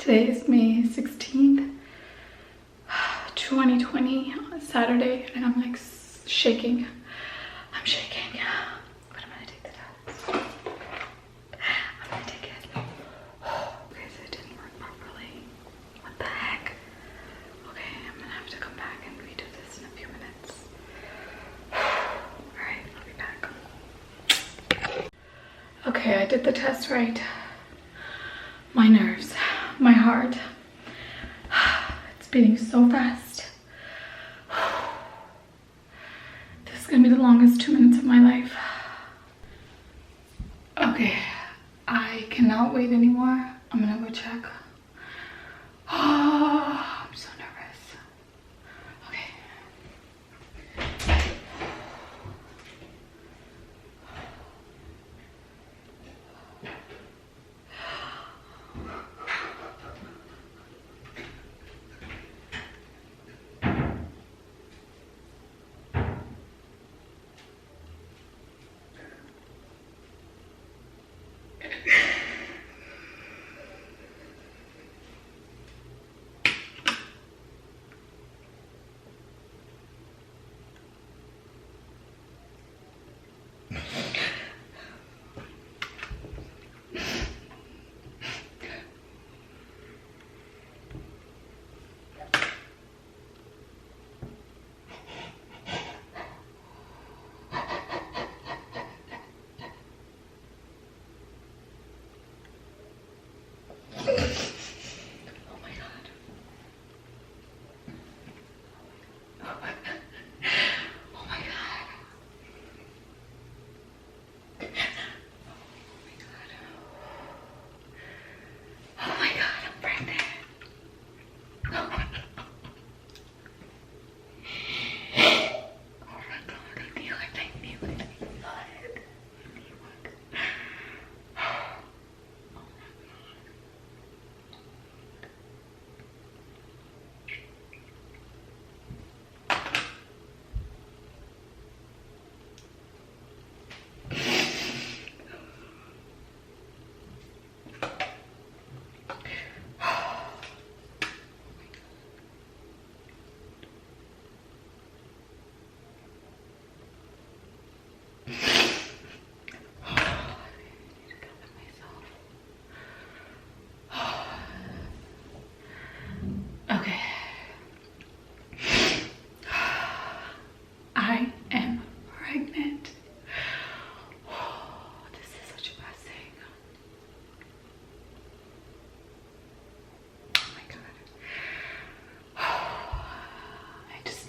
Today is May 16th, 2020, Saturday, and I'm like shaking. I'm shaking. But I'm gonna take the test. I'm gonna take it. Okay, so it didn't work properly. What the heck? Okay, I'm gonna have to come back and redo this in a few minutes. Alright, I'll be back. Okay, I did the test right. My nerves, my heart, it's beating so fast. This is gonna be the longest 2 minutes of my life. Okay, I cannot wait anymore. I'm gonna go check. Oh, I'm so nervous. Okay.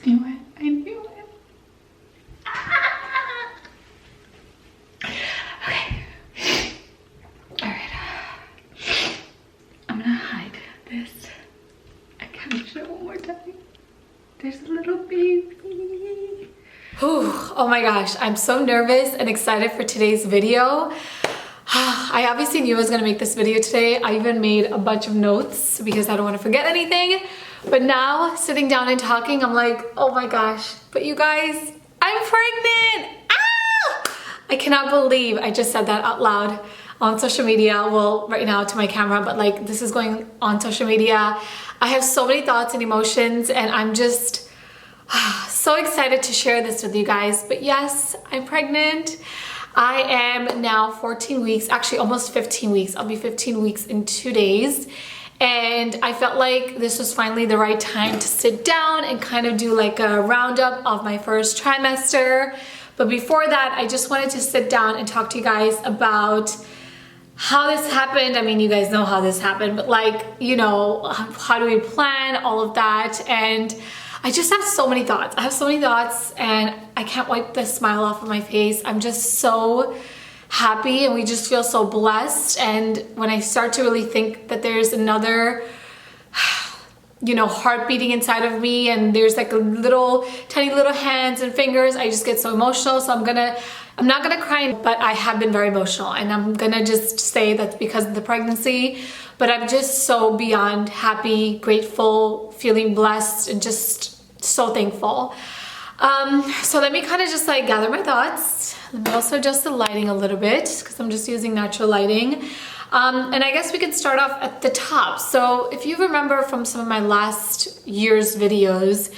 Knew it. I knew it. Okay. Alright. I'm gonna hide this. I can't show it one more time. There's a little baby. Whew. Oh my gosh. I'm so nervous and excited for today's video. I obviously knew I was gonna make this video today. I even made a bunch of notes because I don't want to forget anything. But now, sitting down and talking, I'm like, oh my gosh. But you guys, I'm pregnant! Ah! I cannot believe I just said that out loud on social media. Well, right now to my camera, but like this is going on social media. I have so many thoughts and emotions, and I'm just so excited to share this with you guys. But yes, I'm pregnant. I am now 14 weeks, actually almost 15 weeks. I'll be 15 weeks in 2 days. And I felt like this was finally the right time to sit down and kind of do like a roundup of my first trimester. But before that, I just wanted to sit down and talk to you guys about how this happened. I mean, you guys know how this happened, but like, you know, how do we plan all of that? And I just have so many thoughts. I have so many thoughts, and I can't wipe the smile off of my face. I'm just so happy, and we just feel so blessed. And when I start to really think that there's another, you know, heart beating inside of me, and there's like a little tiny little hands and fingers, I just get so emotional. So I'm not gonna cry, but I have been very emotional, and I'm gonna just say that's because of the pregnancy. But I'm just so beyond happy, grateful, feeling blessed, and just so thankful. So let me kind of just like gather my thoughts. Let me also adjust the lighting a little bit because I'm just using natural lighting. And I guess we could start off at the top. So if you remember from some of my last year's videos,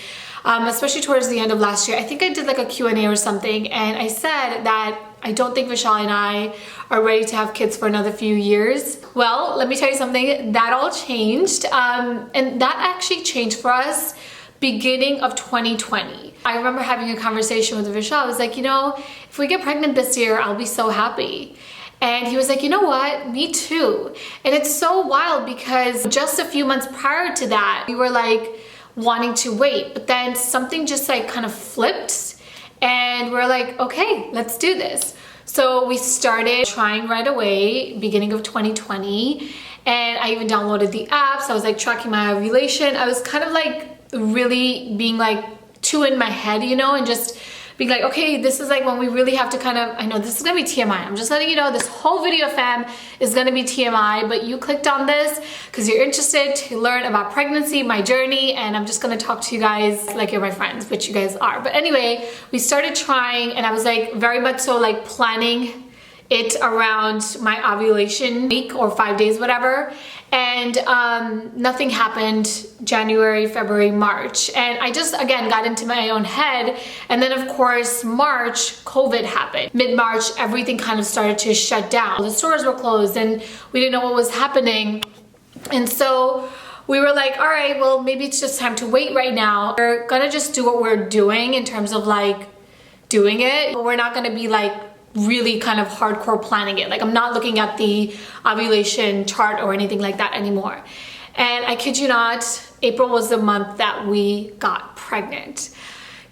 especially towards the end of last year, I think I did like a Q&A or something, and I said that I don't think Vishal and I are ready to have kids for another few years. Well, let me tell you something, that all changed, and that actually changed for us beginning of 2020. I remember having a conversation with Vishal. I was like, you know, if we get pregnant this year, I'll be so happy. And he was like, you know what, me too. And it's so wild because just a few months prior to that, we were like wanting to wait, but then something just like kind of flipped and we're like, okay, let's do this. So we started trying right away, beginning of 2020, and I even downloaded the apps. I was like tracking my ovulation. I was kind of like really being like too in my head, you know, and just being like, okay, this is like when we really have to kind of, I know this is gonna be TMI. I'm just letting you know this whole video, fam, is gonna be TMI, but you clicked on this because you're interested to learn about pregnancy, my journey, and I'm just gonna talk to you guys like you're my friends, which you guys are. But anyway, we started trying and I was like very much so like planning it around my ovulation week or 5 days, whatever. And nothing happened January, February, March. And I just, again, got into my own head. And then of course, March, COVID happened. Mid-March, everything kind of started to shut down. The stores were closed and we didn't know what was happening. And so we were like, all right, well, maybe it's just time to wait right now. We're gonna just do what we're doing in terms of like doing it. But we're not gonna be like really kind of hardcore planning it. Like I'm not looking at the ovulation chart or anything like that anymore. And I kid you not, April was the month that we got pregnant.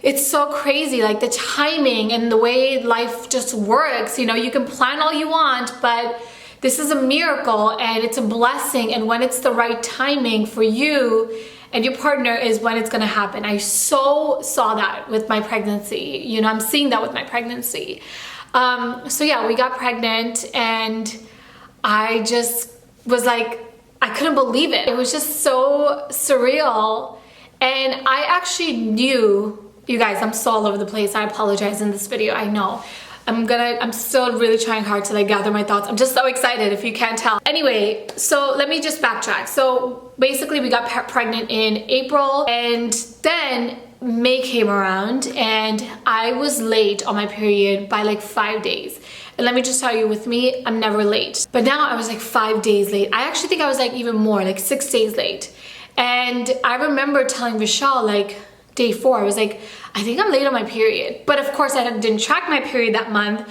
It's so crazy, like the timing and the way life just works. You know, you can plan all you want, but this is a miracle and it's a blessing. And when it's the right timing for you and your partner is when it's gonna happen. I so saw that with my pregnancy. You know, I'm seeing that with my pregnancy. So yeah, we got pregnant and I just was like, I couldn't believe it. It was just so surreal. And I actually knew, you guys, I'm so all over the place. I apologize in this video, I know. I'm still really trying hard to like gather my thoughts. I'm just so excited if you can't tell. Anyway, so let me just backtrack. So basically we got pregnant in April and then May came around and I was late on my period by like 5 days. And let me just tell you, with me, I'm never late. But now I was like 5 days late. I actually think I was like even more, like 6 days late. And I remember telling Vishal like day 4, I was like, I think I'm late on my period. But of course I didn't track my period that month,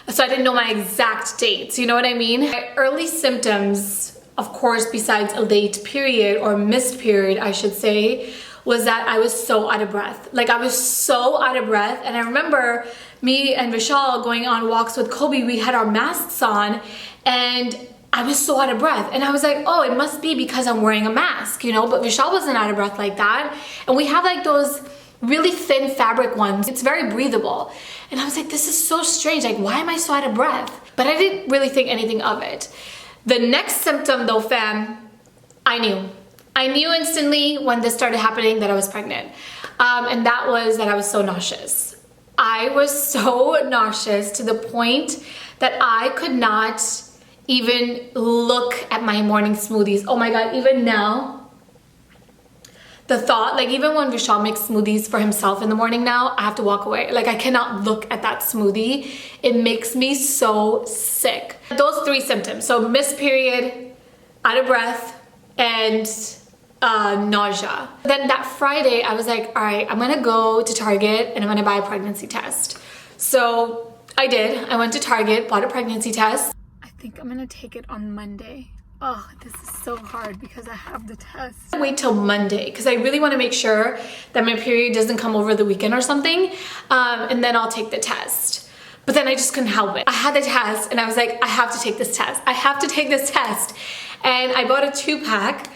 so I didn't know my exact dates, you know what I mean? My early symptoms, of course, besides a late period or missed period, I should say, was that I was so out of breath. Like I was so out of breath. And I remember me and Vishal going on walks with Kobe, we had our masks on and I was so out of breath. And I was like, oh, it must be because I'm wearing a mask, you know, but Vishal wasn't out of breath like that. And we have like those really thin fabric ones. It's very breathable. And I was like, this is so strange. Like, why am I so out of breath? But I didn't really think anything of it. The next symptom though, fam, I knew. I knew instantly when this started happening that I was pregnant. And that was that I was so nauseous. I was so nauseous to the point that I could not even look at my morning smoothies. Oh my God, even now, the thought, like even when Vishal makes smoothies for himself in the morning now, I have to walk away. Like I cannot look at that smoothie. It makes me so sick. Those 3 symptoms, so missed period, out of breath, and nausea. Then that Friday, I was like, all right, I'm gonna go to Target and I'm gonna buy a pregnancy test. So I did. I went to Target, bought a pregnancy test. I think I'm gonna take it on Monday. Oh, this is so hard because I have the test. I wait till Monday because I really want to make sure that my period doesn't come over the weekend or something, and then I'll take the test. But then I just couldn't help it. I had the test and I was like, I have to take this test. I have to take this test. And I bought a 2-pack.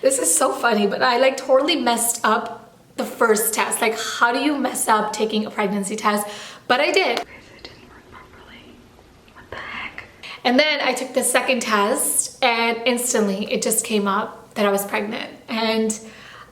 This is so funny, but I like totally messed up the first test. Like, how do you mess up taking a pregnancy test? But I did. It didn't work properly. What the heck? And then I took the second test and instantly it just came up that I was pregnant. And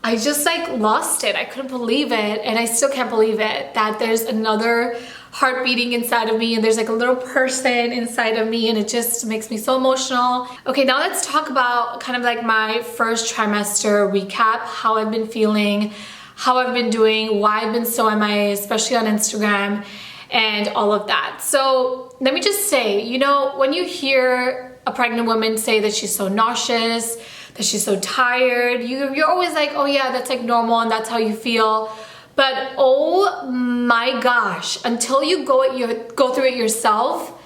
I just like lost it. I couldn't believe it. And I still can't believe it that there's another heart beating inside of me, and there's like a little person inside of me, and it just makes me so emotional. Okay, now let's talk about kind of like my first trimester recap, how I've been feeling, how I've been doing, why I've been so MIA, especially on Instagram, and all of that. So let me just say, you know, when you hear a pregnant woman say that she's so nauseous, that she's so tired, you're always like, oh yeah, that's like normal and that's how you feel. But oh my gosh, until you go through it yourself,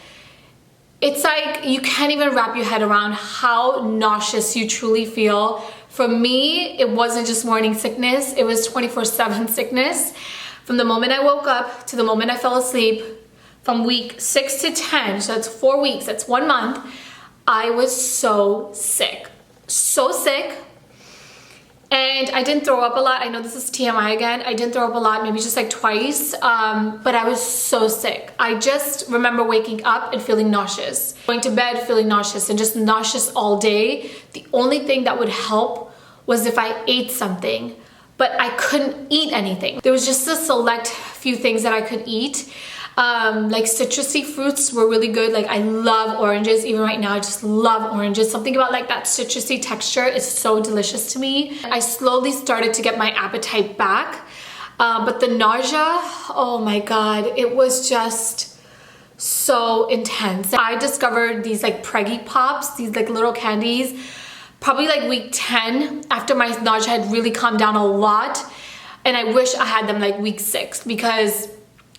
it's like you can't even wrap your head around how nauseous you truly feel. For me, it wasn't just morning sickness, it was 24/7 sickness. From the moment I woke up to the moment I fell asleep, from week 6 to 10, so that's 4 weeks, that's 1 month, I was so sick. So sick. And I didn't throw up a lot. I know this is TMI again. I didn't throw up a lot, maybe just like twice, but I was so sick. I just remember waking up and feeling nauseous, going to bed feeling nauseous, and just nauseous all day. The only thing that would help was if I ate something, but I couldn't eat anything. There was just a select few things that I could eat. Like citrusy fruits were really good. Like I love oranges. Even right now, I just love oranges. Something about like that citrusy texture is so delicious to me. I slowly started to get my appetite back. But the nausea, oh my God, it was just so intense. I discovered these like preggy pops, these like little candies, probably like week 10, after my nausea had really calmed down a lot. And I wish I had them like week 6, because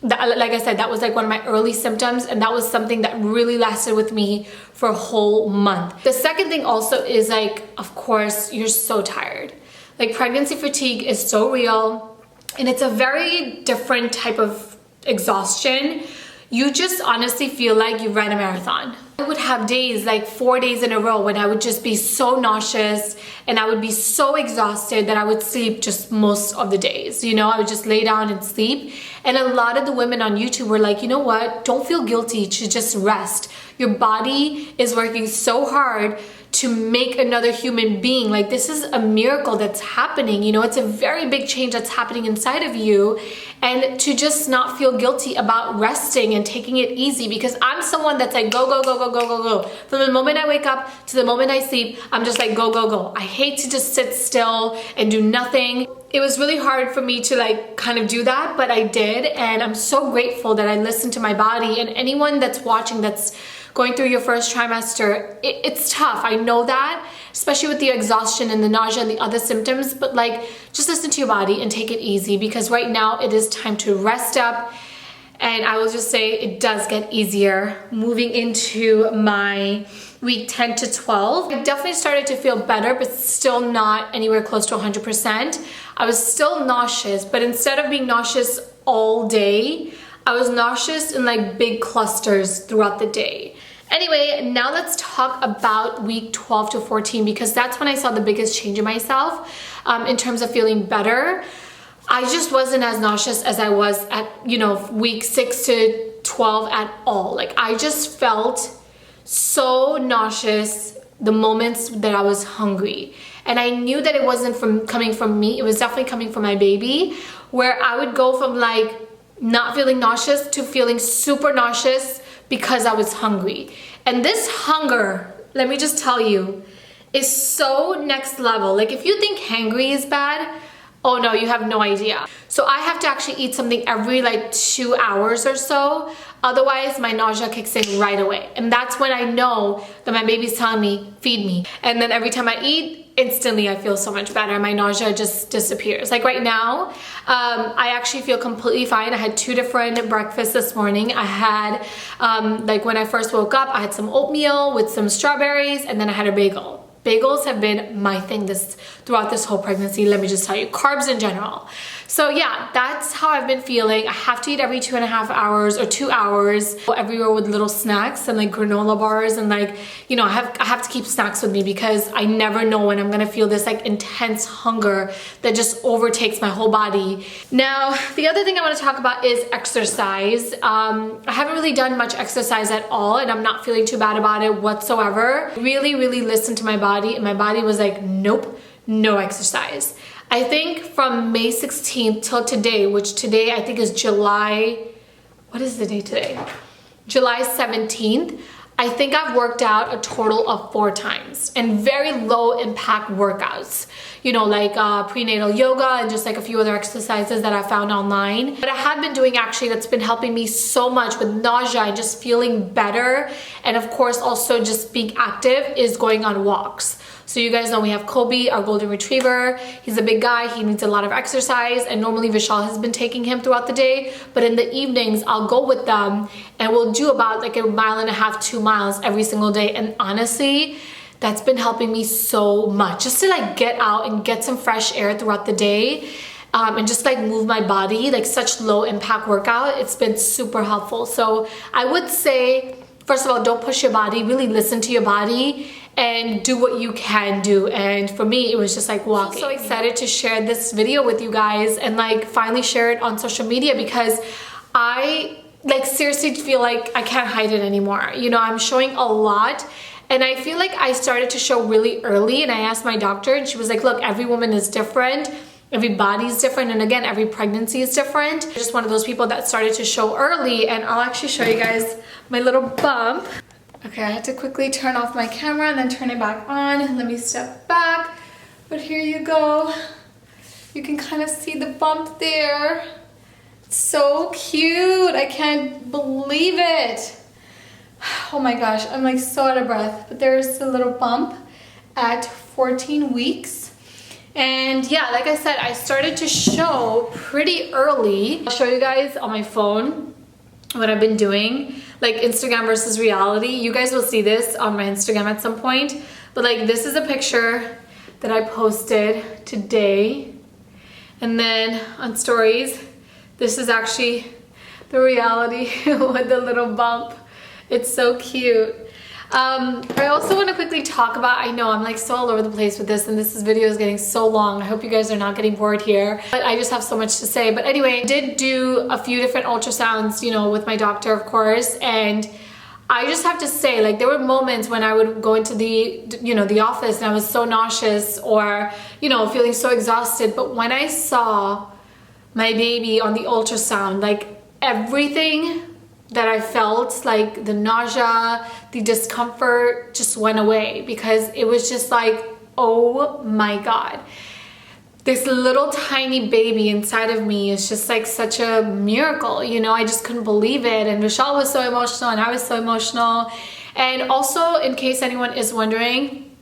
like I said, that was like one of my early symptoms, and that was something that really lasted with me for a whole month. The second thing also is like, of course, you're so tired. Like pregnancy fatigue is so real, and it's a very different type of exhaustion. You just honestly feel like you ran a marathon. I would have days, like 4 days in a row, when I would just be so nauseous and I would be so exhausted that I would sleep just most of the days. You know, I would just lay down and sleep. And a lot of the women on YouTube were like, you know what? Don't feel guilty to just rest. Your body is working so hard to make another human being. Like, this is a miracle that's happening. You know, it's a very big change that's happening inside of you. And to just not feel guilty about resting and taking it easy, because I'm someone that's like go, go, go, go, go, go, go. From the moment I wake up to the moment I sleep, I'm just like go, go, go. I hate to just sit still and do nothing. It was really hard for me to like kind of do that, but I did. And I'm so grateful that I listened to my body. And anyone that's watching that's going through your first trimester, it's tough. I know that, especially with the exhaustion and the nausea and the other symptoms, but like just listen to your body and take it easy, because right now it is time to rest up. And I will just say it does get easier moving into my week 10 to 12. I definitely started to feel better, but still not anywhere close to 100%. I was still nauseous, but instead of being nauseous all day, I was nauseous in like big clusters throughout the day. Anyway, now let's talk about week 12 to 14, because that's when I saw the biggest change in myself in terms of feeling better. I just wasn't as nauseous as I was at, you know, week 6 to 12 at all. Like I just felt so nauseous the moments that I was hungry. And I knew that it wasn't coming from me. It was definitely coming from my baby, where I would go from like not feeling nauseous to feeling super nauseous because I was hungry. And this hunger, let me just tell you, is so next level. Like if you think hangry is bad, oh no, you have no idea. So I have to actually eat something every like 2 hours or so. Otherwise, my nausea kicks in right away. And that's when I know that my baby's telling me, feed me. And then every time I eat, instantly I feel so much better. My nausea just disappears. Like right now, I actually feel completely fine. I had 2 different breakfasts this morning. I had, like when I first woke up, I had some oatmeal with some strawberries, and then I had a bagel. Bagels have been my thing throughout this whole pregnancy, let me just tell you. Carbs in general. So yeah, that's how I've been feeling. I have to eat every 2.5 hours or 2 hours, everywhere with little snacks and like granola bars, and like, you know, I have to keep snacks with me, because I never know when I'm gonna feel this like intense hunger that just overtakes my whole body. Now, the other thing I want to talk about is exercise. I haven't really done much exercise at all, and I'm not feeling too bad about it whatsoever. Really, really listened to my body, and my body was like, nope, no exercise. I think from May 16th till today, which today I think is July what is the date today? July 17th. I think I've worked out a total of 4 times, and very low impact workouts, you know, like prenatal yoga and just like a few other exercises that I found online. But I have been doing actually that's been helping me so much with nausea and just feeling better, and of course also just being active, is going on walks. So you guys know we have Kobe, our golden retriever. He's a big guy, he needs a lot of exercise, and normally Vishal has been taking him throughout the day, but in the evenings I'll go with them and we'll do about like 1.5 miles, 2 miles every single day. And honestly, that's been helping me so much, just to like get out and get some fresh air throughout the day. And just like move my body, like such low impact workout. It's been super helpful. So I would say, first of all, don't push your body, really listen to your body and do what you can do. And for me, it was just like walking. I'm so excited to share this video with you guys and like finally share it on social media, because I like seriously feel like I can't hide it anymore. You know, I'm showing a lot, and I feel like I started to show really early, and I asked my doctor and she was like, look, every woman is different. Every body's different, and again, every pregnancy is different. I'm just one of those people that started to show early, and I'll actually show you guys my little bump. Okay, I had to quickly turn off my camera and then turn it back on. Let me step back, but here you go. You can kind of see the bump there. It's so cute, I can't believe it. Oh my gosh, I'm like so out of breath, but there's the little bump at 14 weeks. And yeah, like I said, I started to show pretty early. I'll show you guys on my phone what I've been doing, like Instagram versus reality. You guys will see this on my Instagram at some point, but like this is a picture that I posted today, and then on stories, this is actually the reality with the little bump. It's so cute. I also want to quickly talk about, I know I'm like so all over the place with this, and this video is getting so long. I hope you guys are not getting bored here, but I just have so much to say. But anyway, I did do a few different ultrasounds, you know, with my doctor, of course, and I just have to say, like, there were moments when I would go into the, you know, the office and I was so nauseous or, you know, feeling so exhausted. But when I saw my baby on the ultrasound, like everything that I felt, like the nausea, the discomfort just went away, because it was just like, oh my God, this little tiny baby inside of me is just like such a miracle, you know. I just couldn't believe it, and Vishal was so emotional and I was so emotional. And also, in case anyone is wondering,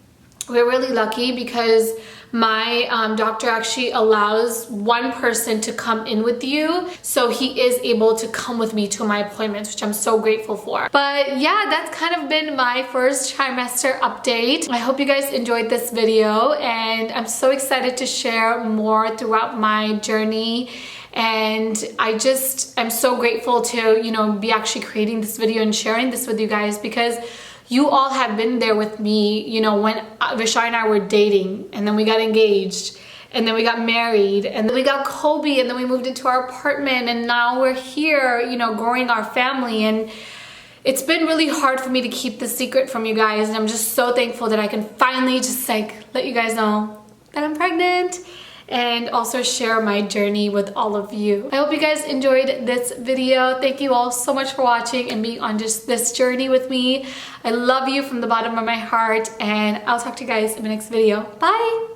we're really lucky because my doctor actually allows one person to come in with you, so he is able to come with me to my appointments, which I'm so grateful for. But yeah, that's kind of been my first trimester update. I hope you guys enjoyed this video, and I'm so excited to share more throughout my journey. And I'm so grateful to, you know, be actually creating this video and sharing this with you guys, because you all have been there with me, you know, when Vishal and I were dating, and then we got engaged, and then we got married, and then we got Kobe, and then we moved into our apartment, and now we're here, you know, growing our family. And it's been really hard for me to keep the secret from you guys, and I'm just so thankful that I can finally just like let you guys know that I'm pregnant, and also share my journey with all of you. I hope you guys enjoyed this video. Thank you all so much for watching and being on just this journey with me. I love you from the bottom of my heart, and I'll talk to you guys in my next video. Bye!